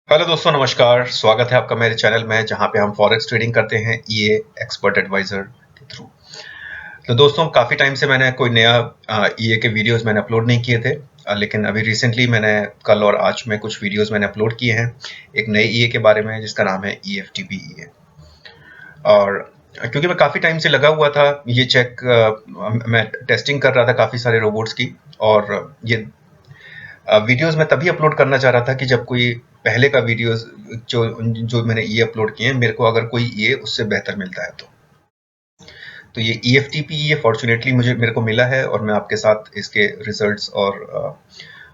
Hello दोस्तों, नमस्कार। स्वागत है आपका मेरे चैनल में, जहां पे हम फॉरेक्स ट्रेडिंग करते हैं ईए एक्सपर्ट एडवाइजर के थ्रू। तो दोस्तों, काफ़ी टाइम से मैंने कोई नया ईए के वीडियोस मैंने अपलोड नहीं किए थे। लेकिन अभी रिसेंटली मैंने कल और आज में कुछ वीडियोस मैंने अपलोड किए हैं एक नए ईए के बारे में, जिसका नाम है ईएफटीपी ईए। और क्योंकि मैं काफ़ी टाइम से लगा हुआ था ये चेक, मैं टेस्टिंग कर रहा था काफ़ी सारे रोबोट्स की। और ये वीडियोस मैं तभी अपलोड करना चाह रहा था कि जब कोई पहले का वीडियोस जो जो मैंने ये अपलोड किए हैं, मेरे को अगर कोई ये उससे बेहतर मिलता है तो ये EFTP ये फॉर्चुनेटली मेरे को मिला है, और मैं आपके साथ इसके रिजल्ट्स और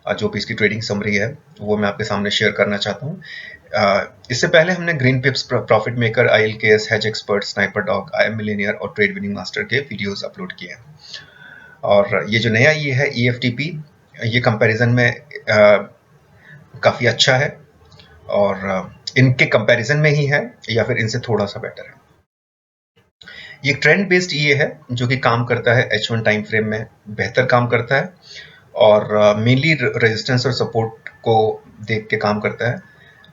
जो भी इसकी ट्रेडिंग समरी है वो मैं आपके सामने शेयर करना चाहता हूँ। इससे पहले हमने green पिप्स, profit maker, ILKS, hedge expert, sniper dog, I am Millionaire और ट्रेड विनिंग मास्टर के वीडियोस अपलोड किए हैं। और ये जो नया ये है EFTP, ये कंपैरिजन में काफ़ी अच्छा है, और इनके कंपैरिजन में ही है या फिर इनसे थोड़ा सा बेटर है। ये ट्रेंड बेस्ड ये है जो कि काम करता है H1 टाइम फ्रेम में, बेहतर काम करता है, और मेनली रेजिस्टेंस और सपोर्ट को देख के काम करता है।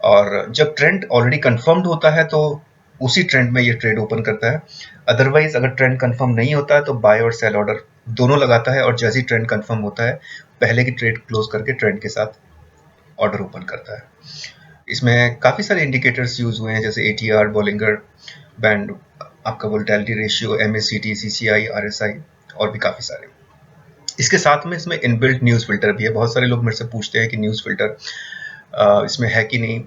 और जब ट्रेंड ऑलरेडी कंफर्म्ड होता है तो उसी ट्रेंड में ये ट्रेड ओपन करता है। अदरवाइज अगर ट्रेंड कंफर्म नहीं होता है तो बाय और सेल ऑर्डर दोनों लगाता है, और जैसे ही ट्रेंड कंफर्म होता है पहले की ट्रेड क्लोज करके ट्रेंड के साथ ऑर्डर ओपन करता है। इसमें काफ़ी सारे इंडिकेटर्स यूज हुए हैं, जैसे ATR, बॉलिंगर बैंड, आपका volatility ratio, MACD, CCI, RSI और भी काफ़ी सारे। इसके साथ में इसमें इनबिल्ट न्यूज़ फिल्टर भी है। बहुत सारे लोग मेरे से पूछते हैं कि न्यूज़ फिल्टर इसमें है कि नहीं,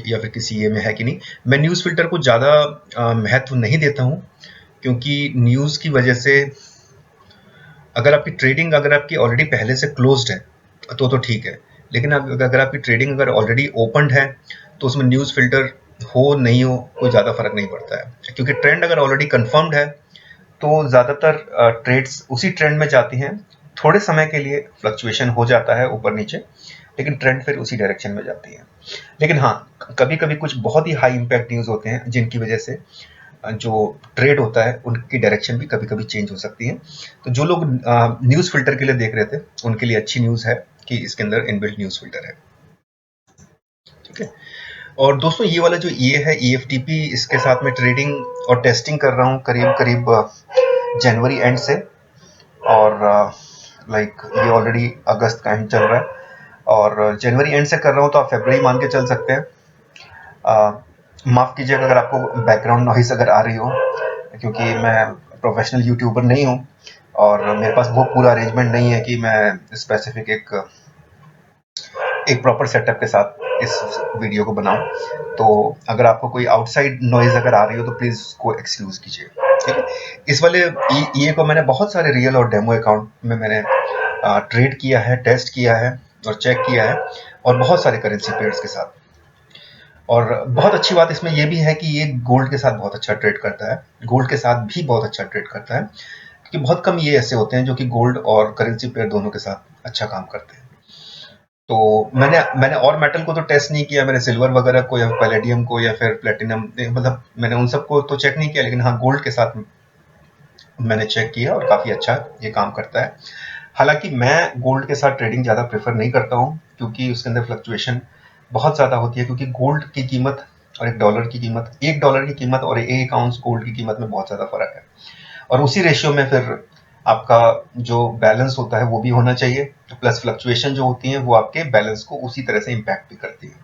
या फिर किसी ये में है कि नहीं। मैं न्यूज़ फिल्टर को ज़्यादा महत्व नहीं देता हूँ, क्योंकि न्यूज़ की वजह से अगर आपकी ट्रेडिंग अगर आपकी ऑलरेडी पहले से क्लोज्ड है तो ठीक है। लेकिन अगर आपकी ट्रेडिंग अगर ऑलरेडी ओपनड है तो उसमें न्यूज़ फिल्टर हो नहीं हो कोई ज़्यादा फर्क नहीं पड़ता है, क्योंकि ट्रेंड अगर ऑलरेडी कंफर्म्ड है तो ज़्यादातर ट्रेड्स उसी ट्रेंड में जाती हैं। थोड़े समय के लिए फ्लक्चुएशन हो जाता है ऊपर नीचे, लेकिन ट्रेंड फिर उसी डायरेक्शन में जाती है। लेकिन हाँ, कभी कभी कुछ बहुत ही हाई इम्पैक्ट न्यूज़ होते हैं जिनकी वजह से जो ट्रेड होता है उनकी डायरेक्शन भी कभी कभी चेंज हो सकती है। तो जो लोग न्यूज़ फिल्टर के लिए देख रहे थे उनके लिए अच्छी न्यूज़ है कि इसके अंदर इनबिल्ट न्यूज़ फिल्टर है। ठीक है। और दोस्तों, ये वाला जो ये है EFTP, इसके साथ में ट्रेडिंग और टेस्टिंग कर रहा हूँ करीब करीब जनवरी एंड से। और लाइक ये ऑलरेडी अगस्त का एंड चल रहा है, और जनवरी एंड से कर रहा हूँ तो आप फरवरी मान के चल सकते हैं। माफ़ कीजिएगा अगर आपको बैकग्राउंड नॉइस अगर आ रही हो, क्योंकि मैं प्रोफेशनल यूट्यूबर नहीं हूँ और मेरे पास वो पूरा अरेंजमेंट नहीं है कि मैं स्पेसिफिक एक प्रॉपर सेटअप के साथ इस वीडियो को बनाऊं। तो अगर आपको कोई आउटसाइड नॉइज अगर आ रही हो तो प्लीज़ उसको एक्सक्यूज़ कीजिए। ठीक है। इस वाले ये को मैंने बहुत सारे रियल और डेमो अकाउंट में मैंने ट्रेड किया है, टेस्ट किया है और चेक किया है, और बहुत सारे करेंसी पेयर्स के साथ। और बहुत अच्छी बात इसमें ये भी है कि ये गोल्ड के साथ बहुत अच्छा ट्रेड करता है, गोल्ड के साथ भी बहुत अच्छा ट्रेड करता है, क्योंकि बहुत कम ये ऐसे होते हैं जो कि गोल्ड और करेंसी पेयर दोनों के साथ अच्छा काम करते हैं। तो मैंने और मेटल को तो टेस्ट नहीं किया, मैंने सिल्वर वगैरह को या पैलेडियम को या फिर प्लेटिनम, मतलब मैंने उन सबको तो चेक नहीं किया, लेकिन हाँ, गोल्ड के साथ मैंने चेक किया और काफ़ी अच्छा ये काम करता है। हालांकि मैं गोल्ड के साथ ट्रेडिंग ज़्यादा प्रेफर नहीं करता हूँ, क्योंकि उसके अंदर फ्लक्चुएशन बहुत ज़्यादा होती है, क्योंकि गोल्ड की कीमत और $1 की कीमत, $1 की कीमत और 1 आउंस गोल्ड की कीमत में बहुत ज़्यादा फर्क है। और उसी रेशियो में फिर आपका जो बैलेंस होता है वो भी होना चाहिए, प्लस फ्लक्चुएशन जो होती है वो आपके बैलेंस को उसी तरह से इम्पैक्ट भी करती है।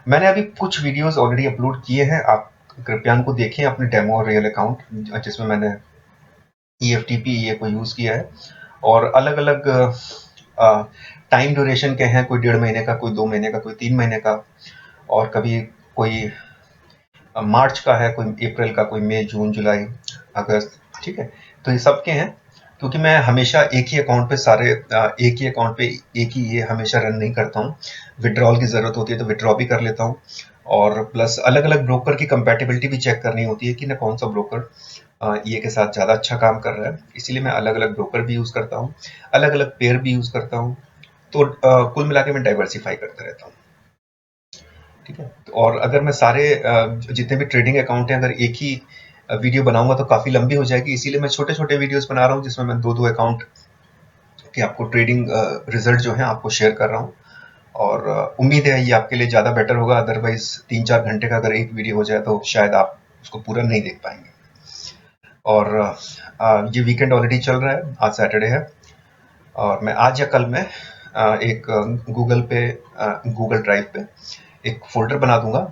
मैंने अभी कुछ वीडियोस ऑलरेडी अपलोड किए हैं, आप कृपया उनको देखें अपने डेमो और रियल अकाउंट, जिसमें मैंने EFTP ये को यूज़ किया है। और अलग अलग टाइम ड्यूरेशन के हैं, कोई 1.5 महीने का, कोई 2 महीने का, कोई 3 महीने का, और कभी कोई मार्च का है, कोई अप्रैल का, कोई मई, जून, जुलाई, अगस्त। ठीक है। तो ये सब के हैं, क्योंकि मैं हमेशा एक ही अकाउंट पे एक ही अकाउंट पे एक ही ये हमेशा रन नहीं करता हूँ। विड्रॉल की ज़रूरत होती है तो विड्रॉ भी कर लेता हूँ, और प्लस अलग अलग ब्रोकर की कंपैटिबिलिटी भी चेक करनी होती है कि ना कौन सा ब्रोकर ये के साथ ज़्यादा अच्छा काम कर रहा है। इसीलिए मैं अलग अलग ब्रोकर भी यूज़ करता हूँ, अलग अलग पेयर भी यूज़ करता हूँ। तो कुल मिला के मैं डाइवर्सिफाई करता रहता हूँ। ठीक है। तो और अगर मैं सारे जितने भी ट्रेडिंग अकाउंट हैं अगर एक ही वीडियो बनाऊंगा तो काफ़ी लंबी हो जाएगी, इसीलिए मैं छोटे छोटे वीडियोस बना रहा हूँ, जिसमें मैं दो दो अकाउंट के आपको ट्रेडिंग रिजल्ट जो है आपको शेयर कर रहा हूँ। और उम्मीद है ये आपके लिए ज़्यादा बेटर होगा। अदरवाइज 3-4 घंटे का अगर एक वीडियो हो जाए तो शायद आप उसको पूरा नहीं देख पाएंगे। और ये वीकेंड ऑलरेडी चल रहा है, आज सैटरडे है, और मैं आज या कल में एक गूगल ड्राइव पे एक फोल्डर बना दूंगा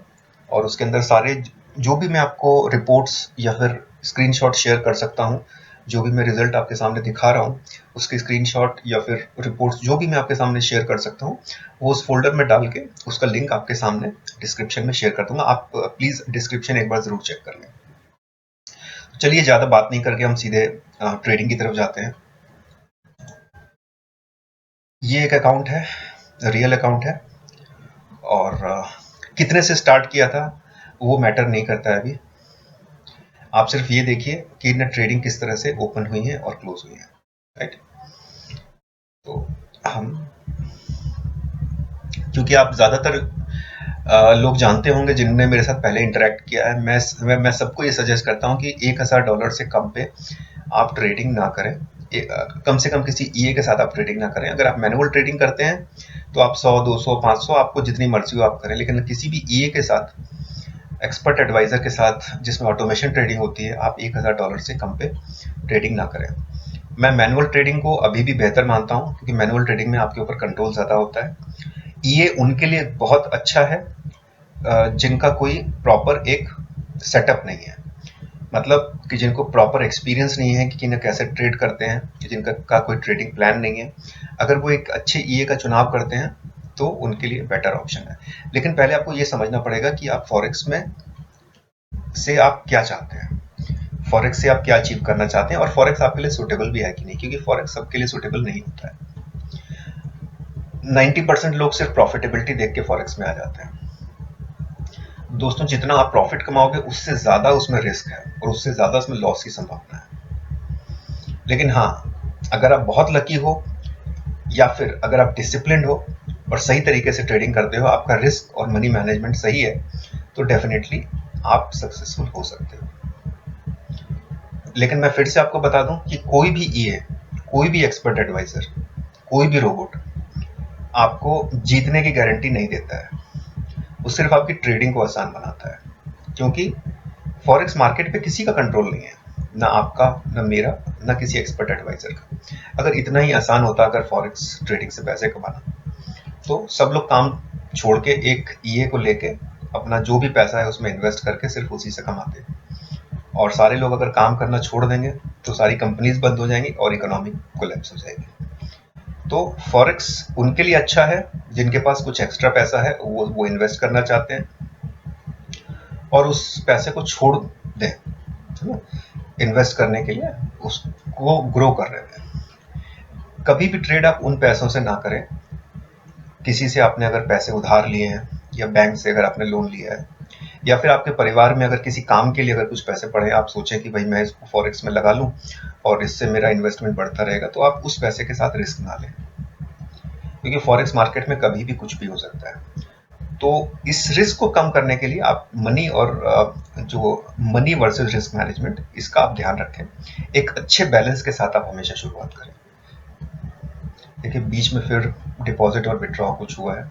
और उसके अंदर सारे जो भी मैं आपको रिपोर्ट्स या फिर स्क्रीनशॉट शेयर कर सकता हूँ, जो भी मैं रिजल्ट आपके सामने दिखा रहा हूँ उसके स्क्रीनशॉट या फिर रिपोर्ट्स जो भी मैं आपके सामने शेयर कर सकता हूँ, वो उस फोल्डर में डाल के उसका लिंक आपके सामने डिस्क्रिप्शन में शेयर कर दूंगा। आप प्लीज़ डिस्क्रिप्शन एक बार ज़रूर चेक कर लें। चलिए ज़्यादा बात नहीं करके हम सीधे ट्रेडिंग की तरफ जाते हैं। ये एक अकाउंट है, रियल अकाउंट है, और कितने से स्टार्ट किया था वो मैटर नहीं करता है अभी। आप सिर्फ ये देखिए कि इनमें ट्रेडिंग किस तरह से ओपन हुई है और क्लोज हुई है, राइट। तो हम, क्योंकि आप ज़्यादातर लोग जानते होंगे जिनने मेरे साथ पहले इंटरेक्ट किया है, मैं सबको ये सजेस्ट करता हूँ कि $1000 से कम पे आप ट्रेडिंग ना करें। कम से कम किसी ईए के साथ आप ट्रेडिंग ना करें। अगर आप मैनुअल ट्रेडिंग करते हैं तो आप 100, 200, 500 आपको जितनी मर्जी हो आप करें, लेकिन किसी भी ईए के साथ, एक्सपर्ट एडवाइजर के साथ जिसमें ऑटोमेशन ट्रेडिंग होती है, आप $1000 से कम पे ट्रेडिंग ना करें। मैं मैनुअल ट्रेडिंग को अभी भी बेहतर मानता हूं, क्योंकि मैनुअल ट्रेडिंग में आपके ऊपर कंट्रोल ज़्यादा होता है। ये उनके लिए बहुत अच्छा है जिनका कोई प्रॉपर एक सेटअप नहीं है, मतलब कि जिनको प्रॉपर एक्सपीरियंस नहीं है कि किन्हें कैसे ट्रेड करते हैं, कि जिनका कोई ट्रेडिंग प्लान नहीं है। अगर वो एक अच्छे ईए का चुनाव करते हैं तो उनके लिए बेटर ऑप्शन है। लेकिन पहले आपको ये समझना पड़ेगा कि आप फॉरेक्स में से आप क्या चाहते हैं, फॉरेक्स से आप क्या अचीव करना चाहते हैं, और फॉरेक्स आपके लिए सूटेबल भी है कि नहीं, क्योंकि फॉरेक्स सबके लिए सूटेबल नहीं होता है। 90% लोग सिर्फ प्रॉफिटेबिलिटी देख के फॉरेक्स में आ जाते हैं। दोस्तों, जितना आप प्रॉफिट कमाओगे उससे ज़्यादा उसमें रिस्क है और उससे ज़्यादा उसमें लॉस की संभावना है। लेकिन हाँ, अगर आप बहुत लकी हो या फिर अगर आप डिसिप्लिन्ड हो और सही तरीके से ट्रेडिंग करते हो, आपका रिस्क और मनी मैनेजमेंट सही है, तो डेफिनेटली आप सक्सेसफुल हो सकते हो। लेकिन मैं फिर से आपको बता दूं कि कोई भी ईए, कोई भी एक्सपर्ट एडवाइजर, कोई भी रोबोट आपको जीतने की गारंटी नहीं देता है। वो सिर्फ आपकी ट्रेडिंग को आसान बनाता है, क्योंकि फॉरेक्स मार्केट पे किसी का कंट्रोल नहीं है, ना आपका, ना मेरा, ना किसी एक्सपर्ट एडवाइजर का। अगर इतना ही आसान होता अगर फॉरेक्स ट्रेडिंग से पैसे कमाना, तो सब लोग काम छोड़ के एक ईए को लेके अपना जो भी पैसा है उसमें इन्वेस्ट करके सिर्फ उसी से कमाते हैं। और सारे लोग अगर काम करना छोड़ देंगे तो सारी कंपनीज बंद हो जाएंगी और इकोनॉमी कोलैप्स हो जाएगी। तो फॉरेक्स उनके लिए अच्छा है जिनके पास कुछ एक्स्ट्रा पैसा है, वो इन्वेस्ट करना चाहते हैं और उस पैसे को छोड़ दें, है ना, इन्वेस्ट करने के लिए उसको ग्रो कर रहे हैं। कभी भी ट्रेड आप उन पैसों से ना करें, किसी से आपने अगर पैसे उधार लिए हैं या बैंक से अगर आपने लोन लिया है, या फिर आपके परिवार में अगर किसी काम के लिए अगर कुछ पैसे पड़े, आप सोचें कि भाई मैं इसको फॉरेक्स में लगा लूं और इससे मेरा इन्वेस्टमेंट बढ़ता रहेगा, तो आप उस पैसे के साथ रिस्क ना लें, क्योंकि फॉरेक्स मार्केट में कभी भी कुछ भी हो सकता है। तो इस रिस्क को कम करने के लिए आप मनी और जो मनी वर्सेस रिस्क मैनेजमेंट, इसका आप ध्यान रखें। एक अच्छे बैलेंस के साथ आप हमेशा शुरुआत करें। देखिए, बीच में फिर डिपॉजिट और विड्रॉ कुछ हुआ है,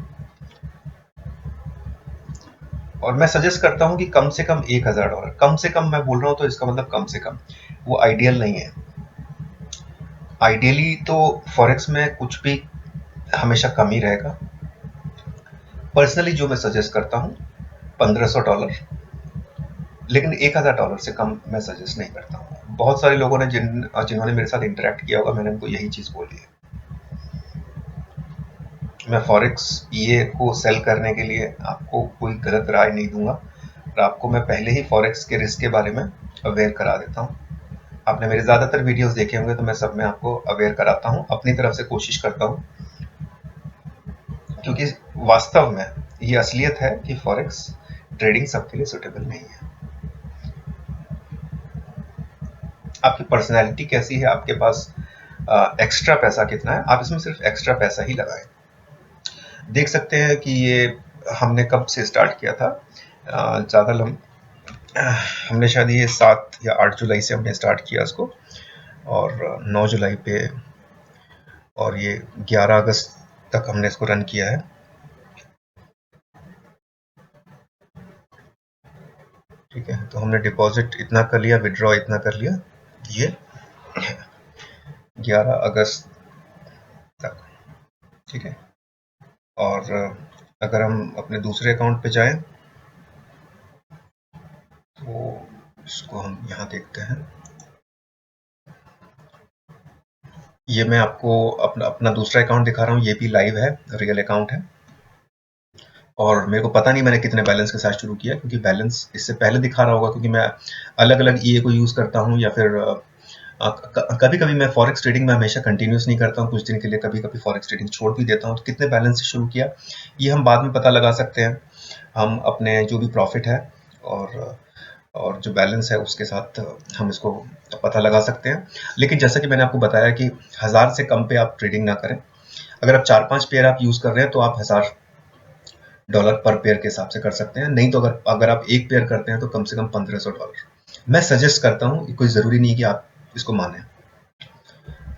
और मैं सजेस्ट करता हूं कि कम से कम $1000, कम से कम मैं बोल रहा हूं तो इसका मतलब कम से कम, वो आइडियल नहीं है। आइडियली तो फॉरेक्स में कुछ भी हमेशा कम ही रहेगा। पर्सनली जो मैं सजेस्ट करता हूं $1500, लेकिन $1000 से कम मैं सजेस्ट नहीं करता हूं। बहुत सारे लोगों ने जिन्होंने मेरे साथ इंटरेक्ट किया होगा, मैंने उनको यही चीज बोली है। मैं फॉरेक्स ईए को सेल करने के लिए आपको कोई गलत राय नहीं दूंगा, और आपको मैं पहले ही फॉरेक्स के रिस्क के बारे में अवेयर करा देता हूं। आपने मेरे ज़्यादातर वीडियोस देखे होंगे, तो मैं सब में आपको अवेयर कराता हूं, अपनी तरफ से कोशिश करता हूं, क्योंकि वास्तव में ये असलियत है कि फॉरेक्स ट्रेडिंग सबके लिए सुटेबल नहीं है। आपकी पर्सनैलिटी कैसी है, आपके पास एक्स्ट्रा पैसा कितना है, आप इसमें सिर्फ एक्स्ट्रा पैसा ही लगाएं। देख सकते हैं कि ये हमने कब से स्टार्ट किया था, हमने शायद ये 7 या 8 जुलाई से हमने स्टार्ट किया इसको, और 9 जुलाई पे, और ये 11 अगस्त तक हमने इसको रन किया है। ठीक है, तो हमने डिपॉजिट इतना कर लिया, विड्रॉ इतना कर लिया, ये 11 अगस्त तक। ठीक है, और अगर हम अपने दूसरे अकाउंट पे जाएं तो इसको हम यहाँ देखते हैं। ये मैं आपको अपना दूसरा अकाउंट दिखा रहा हूँ, ये भी लाइव है, रियल अकाउंट है। और मेरे को पता नहीं मैंने कितने बैलेंस के साथ शुरू किया, क्योंकि बैलेंस इससे पहले दिखा रहा होगा, क्योंकि मैं अलग अलग ईए को यूज़ करता हूँ, या फिर कभी कभी मैं फॉरेक्स ट्रेडिंग में हमेशा कंटिन्यूस नहीं करता हूँ, कुछ दिन के लिए कभी कभी फॉरेक्स ट्रेडिंग छोड़ भी देता हूँ। तो कितने बैलेंस से शुरू किया ये हम बाद में पता लगा सकते हैं। हम अपने जो भी प्रॉफिट है और जो बैलेंस है उसके साथ हम इसको पता लगा सकते हैं। लेकिन जैसा कि मैंने आपको बताया कि 1000 से कम पे आप ट्रेडिंग ना करें। अगर आप 4-5 पेयर आप यूज़ कर रहे हैं तो आप $1000 पर पेयर के हिसाब से कर सकते हैं। नहीं तो अगर आप एक पेयर करते हैं तो कम से कम $1500 मैं सजेस्ट करता हूँ। कोई ज़रूरी नहीं कि आप इसको माने।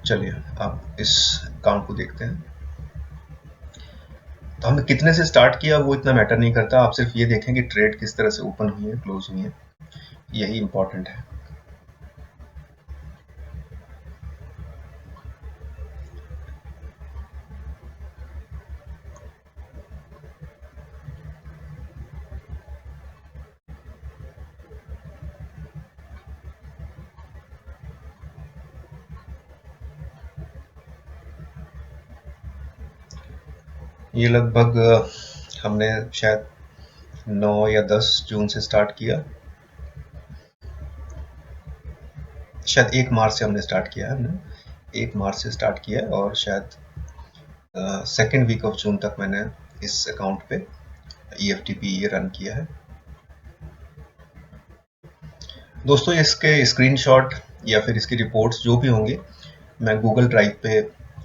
चलिए आप इस अकाउंट को देखते हैं। तो हमने कितने से स्टार्ट किया वो इतना मैटर नहीं करता, आप सिर्फ ये देखें कि ट्रेड किस तरह से ओपन हुई है, क्लोज हुई है, यही इंपॉर्टेंट है। ये लगभग हमने शायद 9 या 10 जून से स्टार्ट किया, शायद 1 मार्च से हमने स्टार्ट किया है। हमने 1 मार्च से स्टार्ट किया है और शायद सेकेंड वीक ऑफ जून तक मैंने इस अकाउंट पे EFTP ये रन किया है। दोस्तों इसके स्क्रीनशॉट या फिर इसकी रिपोर्ट्स जो भी होंगे मैं गूगल ड्राइव पे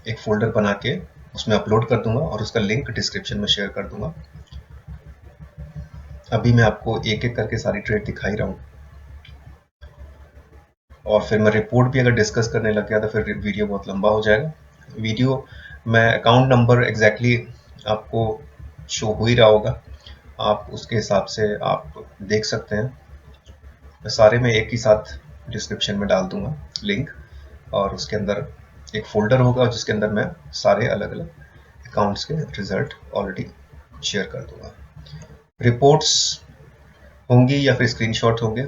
एक फोल्डर बना के उसमें अपलोड कर दूंगा और उसका लिंक डिस्क्रिप्शन में शेयर कर दूंगा। अभी मैं आपको एक एक करके सारी ट्रेड दिखा ही रहा हूँ, और फिर मैं रिपोर्ट भी अगर डिस्कस करने लग गया तो फिर वीडियो बहुत लंबा हो जाएगा। वीडियो मैं अकाउंट नंबर एग्जैक्टली आपको शो हो ही रहा होगा, आप उसके हिसाब से आप देख सकते हैं। मैं सारे में एक ही साथ डिस्क्रिप्शन में डाल दूंगा लिंक, और उसके अंदर एक फोल्डर होगा जिसके अंदर मैं सारे अलग अलग अकाउंट्स के रिजल्ट ऑलरेडी शेयर कर दूंगा। रिपोर्ट्स होंगी या फिर स्क्रीनशॉट होंगे,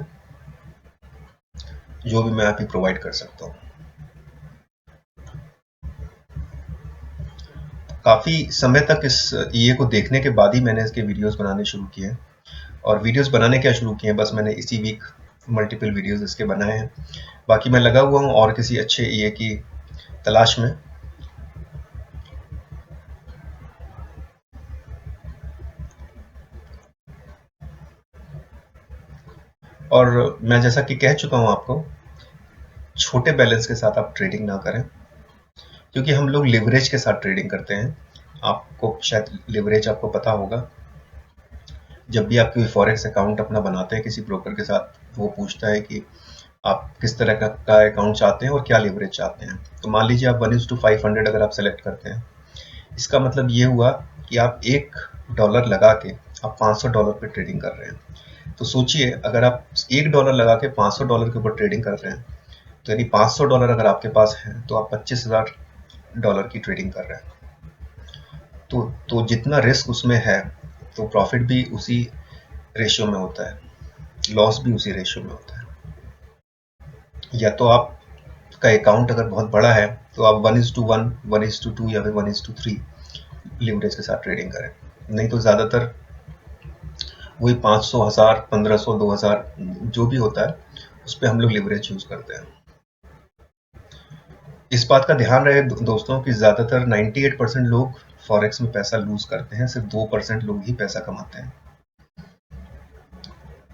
जो भी मैं अभी प्रोवाइड कर सकता हूँ। काफ़ी समय तक इस ईए को देखने के बाद ही मैंने इसके वीडियोस बनाने शुरू किए हैं। और वीडियोस बनाने क्या शुरू किए हैं, बस मैंने इसी वीक मल्टीपल वीडियोस इसके बनाए हैं। बाकी मैं लगा हुआ हूँ और किसी अच्छे ईए की तलाश में। और मैं जैसा कि कह चुका हूँ आपको, छोटे बैलेंस के साथ आप ट्रेडिंग ना करें, क्योंकि हम लोग लिवरेज के साथ ट्रेडिंग करते हैं। आपको शायद लिवरेज आपको पता होगा, जब भी आप कोई फॉरेक्स अकाउंट अपना बनाते हैं किसी ब्रोकर के साथ, वो पूछता है कि आप किस तरह का अकाउंट चाहते हैं और क्या लिवरेज चाहते हैं। तो मान लीजिए आप 1:500 अगर आप सेलेक्ट करते हैं, इसका मतलब ये हुआ कि आप $1 लगा के आप $500 पे ट्रेडिंग कर रहे हैं। तो सोचिए, अगर आप $1 लगा के $500 के ऊपर ट्रेडिंग कर रहे हैं, तो यानी $500 अगर आपके पास है तो आप $25,000 की ट्रेडिंग कर रहे हैं। तो जितना रिस्क उसमें है तो प्रॉफिट भी उसी रेशियो में होता है, लॉस भी उसी रेशियो में होता है। या तो आपका अकाउंट अगर बहुत बड़ा है तो आप 1:1, 1:2 या फिर 1:3 लिवरेज के साथ ट्रेडिंग करें। नहीं तो ज़्यादातर वही 500, 1000, 1500, 2000 जो भी होता है उस पर हम लोग लिवरेज यूज़ करते हैं। इस बात का ध्यान रहे दोस्तों कि ज़्यादातर 98% लोग फॉरेक्स में पैसा लूज करते हैं, सिर्फ 2% लोग ही पैसा कमाते हैं।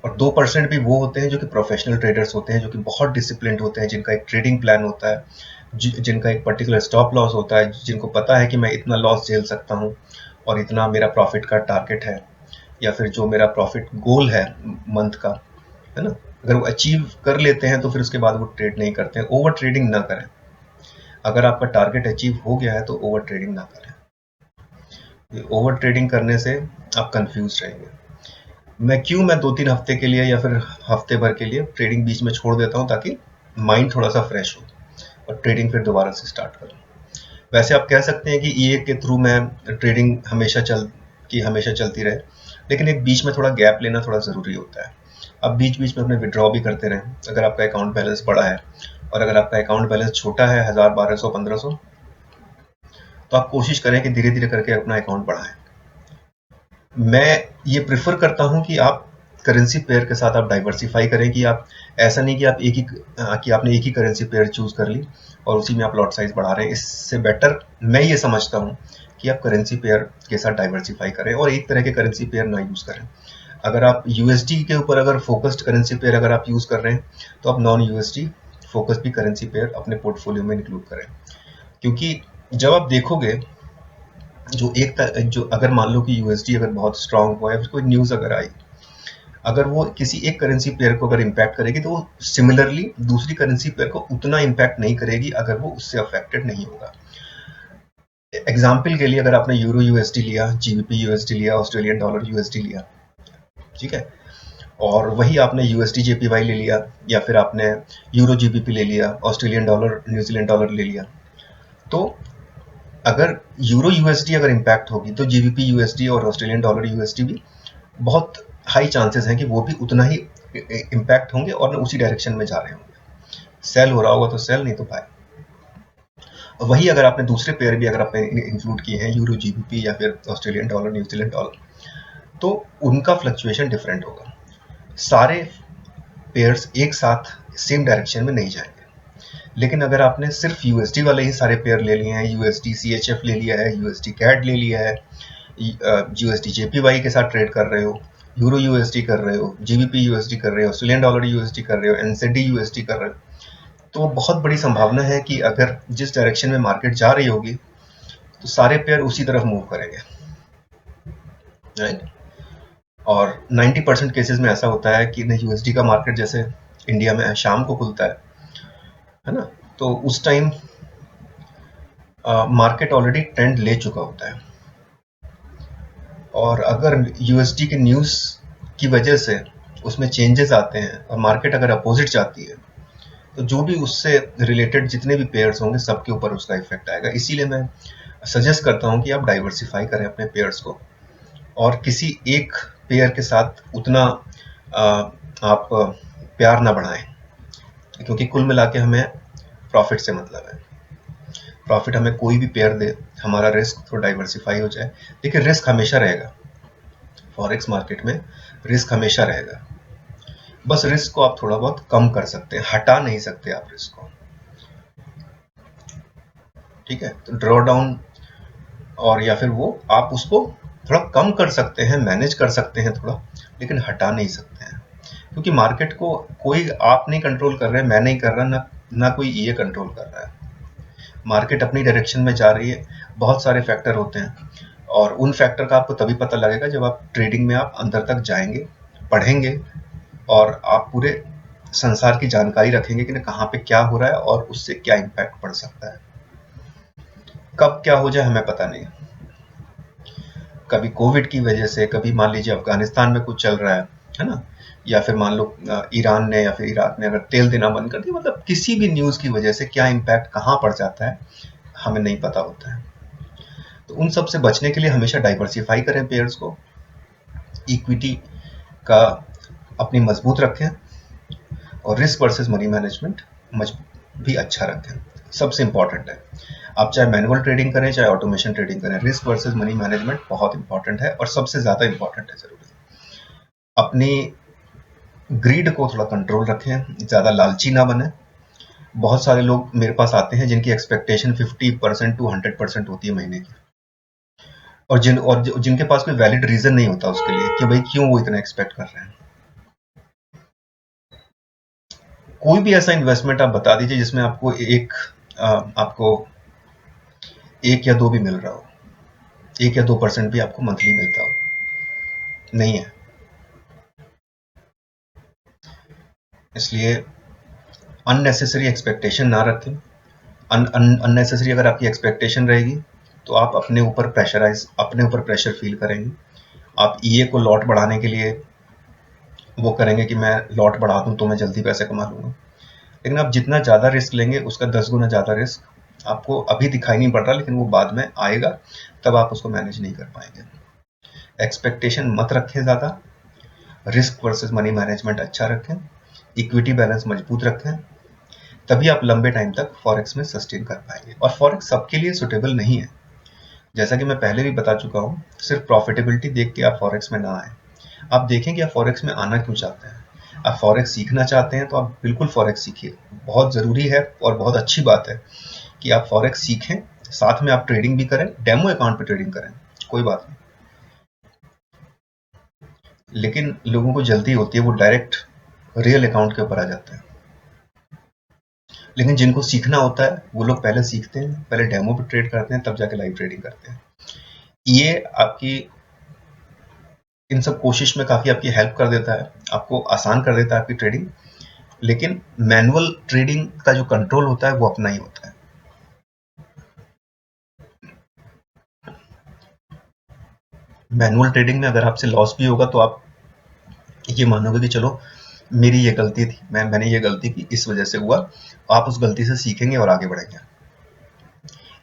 और 2% भी वो होते हैं जो कि प्रोफेशनल ट्रेडर्स होते हैं, जो कि बहुत डिसिप्लिन्ड होते हैं, जिनका एक ट्रेडिंग प्लान होता है, जिनका एक पर्टिकुलर स्टॉप लॉस होता है, जिनको पता है कि मैं इतना लॉस झेल सकता हूँ और इतना मेरा प्रॉफिट का टारगेट है, या फिर जो मेरा प्रॉफिट गोल है मंथ का, है ना, अगर वो अचीव कर लेते हैं तो फिर उसके बाद वो ट्रेड नहीं करते हैं। ओवर ट्रेडिंग ना करें। अगर आपका टारगेट अचीव हो गया है तो ओवर ट्रेडिंग ना करें। ओवर ट्रेडिंग करने से आप कंफ्यूज रहेंगे। मैं 2-3 हफ्ते के लिए या फिर हफ्ते भर के लिए ट्रेडिंग बीच में छोड़ देता हूँ ताकि माइंड थोड़ा सा फ्रेश हो और ट्रेडिंग फिर दोबारा से स्टार्ट करूँ। वैसे आप कह सकते हैं कि ईए के थ्रू मैं ट्रेडिंग हमेशा चलती रहे, लेकिन एक बीच में थोड़ा गैप लेना थोड़ा ज़रूरी होता है। अब बीच बीच में अपने विड्रॉ भी करते रहें। अगर आपका अकाउंट बैलेंस बड़ा है और अगर आपका अकाउंट बैलेंस छोटा है 1000, 1200, 1500, तो आप कोशिश करें कि धीरे धीरे करके अपना अकाउंट बढ़ाएं। मैं ये प्रेफर करता हूं कि आप करेंसी पेयर के साथ आप डाइवर्सिफाई करें, कि आप ऐसा नहीं कि आपने एक ही करेंसी पेयर चूज कर ली और उसी में आप लॉट साइज बढ़ा रहे हैं। इससे बेटर मैं ये समझता हूं कि आप करेंसी पेयर के साथ डाइवर्सिफाई करें और एक तरह के करेंसी पेयर ना यूज करें। अगर आप यूएसडी के ऊपर अगर फोकस्ड करेंसी पेयर अगर आप यूज कर रहे हैं, तो आप नॉन यूएसडी फोकस्ड भी करेंसी पेयर अपने पोर्टफोलियो में इंक्लूड करें। क्योंकि जब आप देखोगे जो अगर मान लो कि यूएसडी अगर बहुत स्ट्रांग हुआ या फिर कोई न्यूज अगर आई, अगर वो किसी एक करेंसी पेयर को अगर इम्पैक्ट करेगी, तो वो सिमिलरली दूसरी करेंसी पेयर को उतना इम्पैक्ट नहीं करेगी अगर वो उससे अफेक्टेड नहीं होगा। एग्जाम्पल के लिए अगर आपने यूरो यूएसडी लिया, जीबीपी यूएसडी लिया, ऑस्ट्रेलियन डॉलर यूएसडी लिया, ठीक है, और वही आपने यूएसडी जेपीवाई ले लिया या फिर आपने यूरो जीबीपी ले लिया, ऑस्ट्रेलियन डॉलर न्यूजीलैंड डॉलर ले लिया, तो अगर यूरो यूएसडी अगर इम्पैक्ट होगी तो जीबीपी यूएसडी और ऑस्ट्रेलियन डॉलर यूएसडी भी बहुत हाई चांसेस हैं कि वो भी उतना ही इम्पैक्ट होंगे और उसी डायरेक्शन में जा रहे होंगे। सेल हो रहा होगा तो सेल, नहीं तो बाय। वही अगर आपने दूसरे पेयर भी अगर आपने इंक्लूड किए हैं, यूरो जीबीपी या फिर ऑस्ट्रेलियन डॉलर न्यूजीलैंड डॉलर, तो उनका फ्लक्चुएशन डिफरेंट होगा। सारे पेयर्स एक साथ सेम डायरेक्शन में नहीं जाएंगे। लेकिन अगर आपने सिर्फ यूएसडी वाले ही सारे पेयर ले लिए हैं, यूएसडी सीएचएफ ले लिया है, यूएसडी कैड ले लिया है, यूएसडी जेपीवाई के साथ ट्रेड कर रहे हो, यूरो यूएसडी कर रहे हो, जीबीपी यूएसडी कर रहे हो, ऑस्ट्रेलियन डॉलर यूएसडी कर रहे हो, एनसीडी यूएसडी कर रहे हो, तो बहुत बड़ी संभावना है कि अगर जिस डायरेक्शन में मार्केट जा रही होगी तो सारे पेयर उसी तरफ मूव करेंगे, राइट। और 90% केसेस में ऐसा होता है कि यूएसडी का मार्केट जैसे इंडिया में शाम को खुलता है ना, तो उस टाइम मार्केट ऑलरेडी ट्रेंड ले चुका होता है। और अगर यूएसडी के न्यूज़ की वजह से उसमें चेंजेस आते हैं और मार्केट अगर अपोजिट जाती है, तो जो भी उससे रिलेटेड जितने भी पेयर्स होंगे सबके ऊपर उसका इफेक्ट आएगा। इसीलिए मैं सजेस्ट करता हूं कि आप डाइवर्सिफाई करें अपने पेयर्स को और किसी एक पेयर के साथ उतना आप प्यार ना बढ़ाएं, क्योंकि कुल मिला के हमें प्रॉफिट से मतलब है। प्रॉफिट हमें कोई भी पेयर दे, हमारा रिस्क थोड़ा डाइवर्सिफाई हो जाए। देखिए, रिस्क हमेशा रहेगा, फॉरेक्स मार्केट में रिस्क हमेशा रहेगा, बस रिस्क को आप थोड़ा बहुत कम कर सकते हैं, हटा नहीं सकते आप रिस्क को, ठीक है। तो ड्रॉ डाउन और या फिर वो आप उसको थोड़ा कम कर सकते हैं, मैनेज कर सकते हैं थोड़ा, लेकिन हटा नहीं सकते हैं, क्योंकि मार्केट को कोई आप नहीं कंट्रोल कर रहे हैं, मैं नहीं कर रहा, ना कोई ये कंट्रोल कर रहा है। मार्केट अपनी डायरेक्शन में जा रही है, बहुत सारे फैक्टर होते हैं और उन फैक्टर का आपको तभी पता लगेगा जब आप ट्रेडिंग में आप अंदर तक जाएंगे, पढ़ेंगे और आप पूरे संसार की जानकारी रखेंगे कि कहाँ पे क्या हो रहा है और उससे क्या इम्पैक्ट पड़ सकता है। कब क्या हो जाए हमें पता नहीं, कभी कोविड की वजह से, कभी मान लीजिए अफगानिस्तान में कुछ चल रहा है ना, या फिर मान लो ईरान ने या फिर इराक ने अगर तेल देना बंद कर दिया, मतलब किसी भी न्यूज़ की वजह से क्या इम्पैक्ट कहाँ पड़ जाता है हमें नहीं पता होता है। तो उन सब से बचने के लिए हमेशा डाइवर्सिफाई करें पेयर्स को, इक्विटी का अपनी मजबूत रखें और रिस्क वर्सेस मनी मैनेजमेंट भी अच्छा रखें। सबसे इंपॉर्टेंट है, आप चाहे मैनुअल ट्रेडिंग करें चाहे ऑटोमेशन ट्रेडिंग करें, रिस्क वर्सेस मनी मैनेजमेंट बहुत इंपॉर्टेंट है और सबसे ज़्यादा इंपॉर्टेंट है जरूरी। अपनी ग्रीड को थोड़ा कंट्रोल रखें, ज़्यादा लालची ना बने। बहुत सारे लोग मेरे पास आते हैं जिनकी एक्सपेक्टेशन 50% टू 100% होती है महीने की, और जिनके पास कोई वैलिड रीज़न नहीं होता उसके लिए कि भाई क्यों वो इतना एक्सपेक्ट कर रहे हैं। कोई भी ऐसा इन्वेस्टमेंट आप बता दीजिए जिसमें आपको आपको 1 या 2 भी मिल रहा हो, 1 या 2% भी आपको मंथली मिलता हो, नहीं है। इसलिए अननेसेसरी एक्सपेक्टेशन ना रखें। अननेसेसरी अगर आपकी एक्सपेक्टेशन रहेगी तो आप अपने ऊपर प्रेशर फील करेंगे। आप ईए को लॉट बढ़ाने के लिए वो करेंगे कि मैं लॉट बढ़ा दूं तो मैं जल्दी पैसे कमा लूंगा। लेकिन आप जितना ज़्यादा रिस्क लेंगे उसका 10 गुना ज़्यादा रिस्क आपको अभी दिखाई नहीं पड़ रहा, लेकिन वो बाद में आएगा, तब आप उसको मैनेज नहीं कर पाएंगे। एक्सपेक्टेशन मत रखें ज़्यादा, रिस्क वर्सेस मनी मैनेजमेंट अच्छा रखें, इक्विटी बैलेंस मजबूत रखें, तभी आप लंबे टाइम तक फॉरेक्स में सस्टेन कर पाएंगे। और फॉरेक्स सबके लिए सुटेबल नहीं है, जैसा कि मैं पहले भी बता चुका हूँ। सिर्फ प्रॉफिटेबिलिटी देख के आप फॉरेक्स में ना आए। आप देखें कि आप फॉरेक्स में आना क्यों चाहते हैं। आप फॉरेक्स सीखना चाहते हैं तो आप बिल्कुल फॉरेक्स सीखिए, बहुत ज़रूरी है और बहुत अच्छी बात है कि आप फॉरेक्स सीखें, साथ में आप ट्रेडिंग भी करें, डेमो अकाउंट पे ट्रेडिंग करें, कोई बात नहीं। लेकिन लोगों को जल्दी होती है, वो डायरेक्ट रियल अकाउंट के ऊपर आ जाते हैं। लेकिन जिनको सीखना होता है वो लोग पहले सीखते हैं, पहले डेमो पे ट्रेड करते हैं, तब जाके लाइव ट्रेडिंग करते हैं। ये आपकी इन सब कोशिश में काफ़ी आपकी हेल्प कर देता है, आपको आसान कर देता है आपकी ट्रेडिंग। लेकिन मैनुअल ट्रेडिंग का जो कंट्रोल होता है वो अपना ही होता है। मैनुअल ट्रेडिंग में अगर आपसे लॉस भी होगा तो आप ये मानोगे कि चलो मेरी ये गलती थी, मैंने ये गलती की, इस वजह से हुआ। आप उस गलती से सीखेंगे और आगे बढ़ेंगे।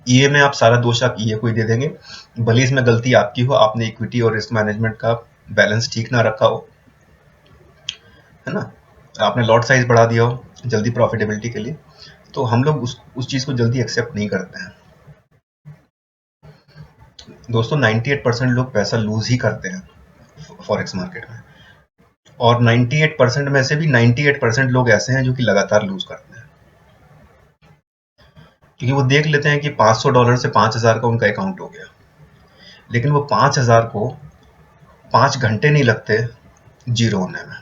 ईए में आप सारा दोष आप ईए को ही दे देंगे, भले इसमें गलती आपकी हो, आपने इक्विटी और रिस्क मैनेजमेंट का बैलेंस ठीक ना रखा हो, है ना, आपने लॉट साइज बढ़ा दिया हो जल्दी प्रॉफिटेबिलिटी के लिए, तो हम लोग उस चीज़ को जल्दी एक्सेप्ट नहीं करते हैं। दोस्तों 98% लोग पैसा लूज ही करते हैं फॉरेक्स मार्केट में, और 98% में से भी 98% लोग ऐसे हैं जो कि लगातार लूज करते हैं, क्योंकि वो देख लेते हैं कि $500 से 5,000 का उनका अकाउंट हो गया, लेकिन वो 5,000 को 5 घंटे नहीं लगते जीरो होने में।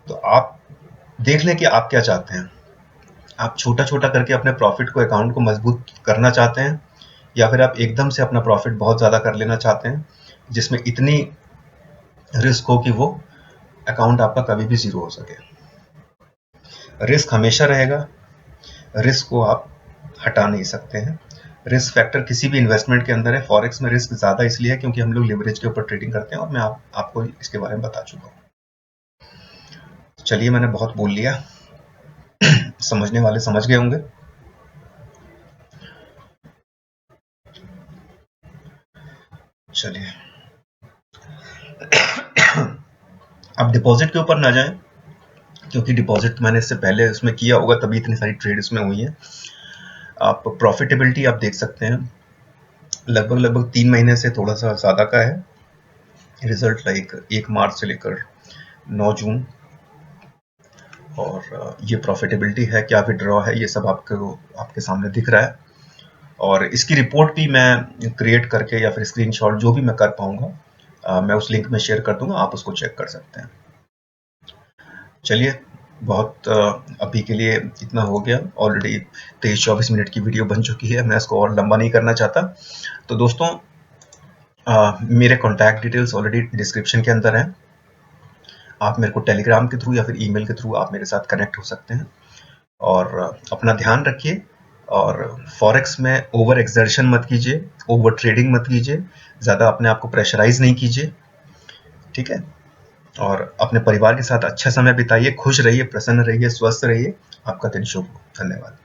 तो आप देख लें कि आप क्या चाहते हैं। आप छोटा छोटा करके अपने प्रॉफिट को, अकाउंट को मजबूत करना चाहते हैं, या फिर आप एकदम से अपना प्रॉफिट बहुत ज़्यादा कर लेना चाहते हैं जिसमें इतनी रिस्क हो कि वो अकाउंट आपका कभी भी ज़ीरो हो सके। रिस्क हमेशा रहेगा, रिस्क को आप हटा नहीं सकते हैं। रिस्क फैक्टर किसी भी इन्वेस्टमेंट के अंदर है। फॉरेक्स में रिस्क ज़्यादा इसलिए है क्योंकि हम लोग लिवरेज के ऊपर ट्रेडिंग करते हैं, और मैं आपको इसके बारे में बता चुका हूँ। चलिए, मैंने बहुत बोल लिया, समझने वाले समझ गए होंगे। चलिए, अब डिपॉजिट के ऊपर ना जाएं, क्योंकि डिपॉजिट मैंने इससे पहले उसमें किया होगा, तभी इतनी सारी ट्रेड इसमें हुई है। आप प्रॉफिटेबिलिटी आप देख सकते हैं, लगभग 3 महीने से थोड़ा सा ज़्यादा का है रिजल्ट, लाइक 1 मार्च से लेकर 9 जून। और ये प्रॉफिटेबिलिटी है, क्या विड्रॉ है, ये सब आपके सामने दिख रहा है। और इसकी रिपोर्ट भी मैं क्रिएट करके या फिर स्क्रीनशॉट जो भी मैं कर पाऊंगा, मैं उस लिंक में शेयर कर दूंगा, आप उसको चेक कर सकते हैं। चलिए, बहुत अभी के लिए इतना हो गया। ऑलरेडी 23-24 मिनट की वीडियो बन चुकी है, मैं इसको और लंबा नहीं करना चाहता। तो दोस्तों, मेरे कॉन्टैक्ट डिटेल्स ऑलरेडी डिस्क्रिप्शन के अंदर हैं। आप मेरे को टेलीग्राम के थ्रू या फिर ईमेल के थ्रू आप मेरे साथ कनेक्ट हो सकते हैं। और अपना ध्यान रखिए, और फॉरेक्स में ओवर एक्सर्शन मत कीजिए, ओवर ट्रेडिंग मत कीजिए, ज़्यादा अपने आप को प्रेशराइज नहीं कीजिए, ठीक है। और अपने परिवार के साथ अच्छा समय बिताइए, खुश रहिए, प्रसन्न रहिए, स्वस्थ रहिए। आपका दिन शुभ हो। धन्यवाद।